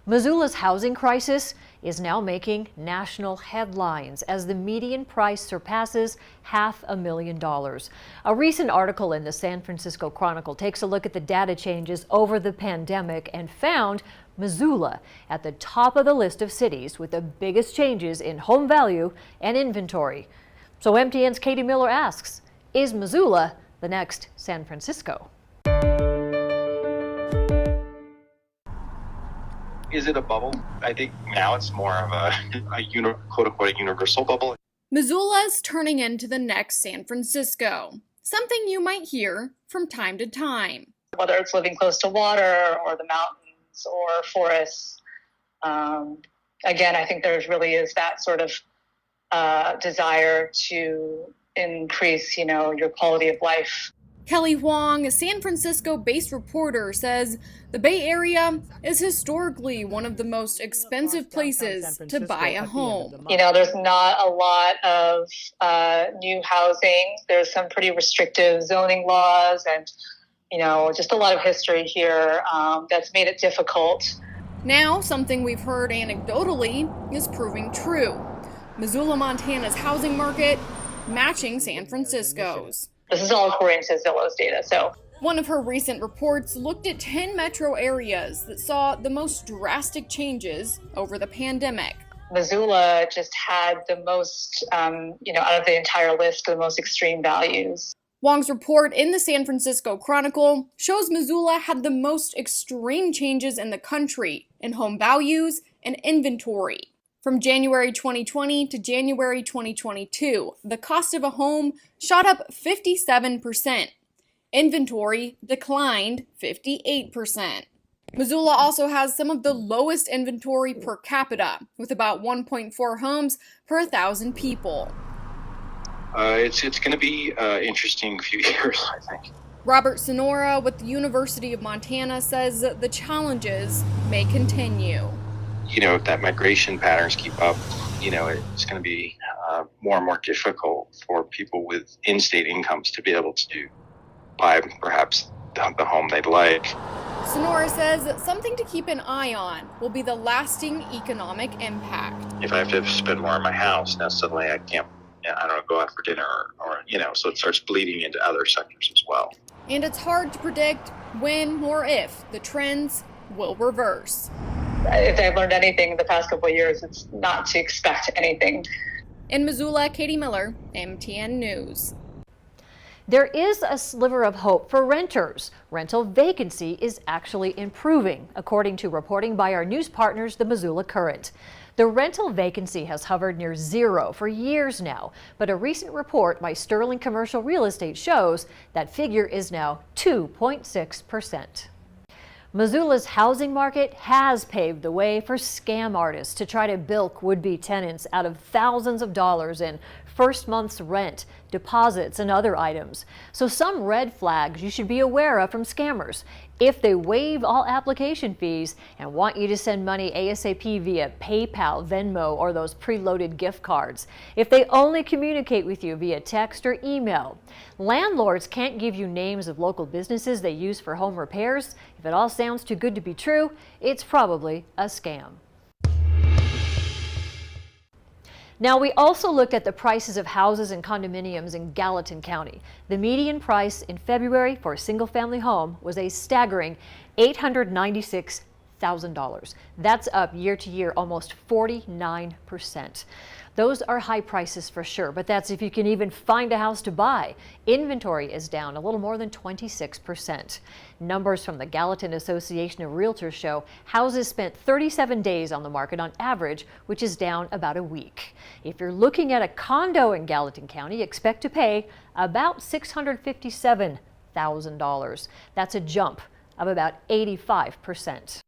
Missoula's housing crisis is now making national headlines as the median price surpasses $500,000. A recent article in the San Francisco Chronicle takes a look at the data changes over the pandemic and found Missoula at the top of the list of cities with the biggest changes in home value and inventory. So MTN's Katie Miller asks, is Missoula the next San Francisco? Is it a bubble? I think now it's more of a quote-unquote universal bubble. Missoula's turning into the next San Francisco, something you might hear from time to time. Whether it's living close to water or the mountains or forests, again, I think there really is that sort of desire to increase, your quality of life. Kelly Huang, a San Francisco-based reporter, says the Bay Area is historically one of the most expensive places to buy a home. There's not a lot of new housing. There's some pretty restrictive zoning laws and, just a lot of history here that's made it difficult. Now, something we've heard anecdotally is proving true. Missoula, Montana's housing market matching San Francisco's. This is all according to Zillow's data. So one of her recent reports looked at 10 metro areas that saw the most drastic changes over the pandemic. Missoula just had the most, out of the entire list, the most extreme values. Wong's report in the San Francisco Chronicle shows Missoula had the most extreme changes in the country in home values and inventory. From January 2020 to January 2022, the cost of a home shot up 57%. Inventory declined 58%. Missoula also has some of the lowest inventory per capita, with about 1.4 homes per 1,000 people. It's going to be an interesting few years, I think. Robert Sonora with the University of Montana says the challenges may continue. If that migration patterns keep up, it's going to be more and more difficult for people with in-state incomes to be able to buy perhaps the home they'd like. Sonora says something to keep an eye on will be the lasting economic impact. If I have to spend more on my house, now suddenly I don't go out for dinner or so it starts bleeding into other sectors as well. And it's hard to predict when or if the trends will reverse. If I've learned anything in the past couple of years, it's not to expect anything. In Missoula, Katie Miller, MTN News. There is a sliver of hope for renters. Rental vacancy is actually improving, according to reporting by our news partners, the Missoula Current. The rental vacancy has hovered near zero for years now, but a recent report by Sterling Commercial Real Estate shows that figure is now 2.6%. Missoula's housing market has paved the way for scam artists to try to bilk would-be tenants out of thousands of dollars in first month's rent, deposits, and other items. So some red flags you should be aware of from scammers. If they waive all application fees and want you to send money ASAP via PayPal, Venmo, or those preloaded gift cards. If they only communicate with you via text or email. Landlords can't give you names of local businesses they use for home repairs. If it all sounds too good to be true, it's probably a scam. Now, we also looked at the prices of houses and condominiums in Gallatin County. The median price in February for a single-family home was a staggering $896,000. That's up year to year almost 49%. Those are high prices for sure, but that's if you can even find a house to buy. Inventory is down a little more than 26%. Numbers from the Gallatin Association of Realtors show houses spent 37 days on the market on average, which is down about a week. If you're looking at a condo in Gallatin County, expect to pay about $657,000. That's a jump of about 85%.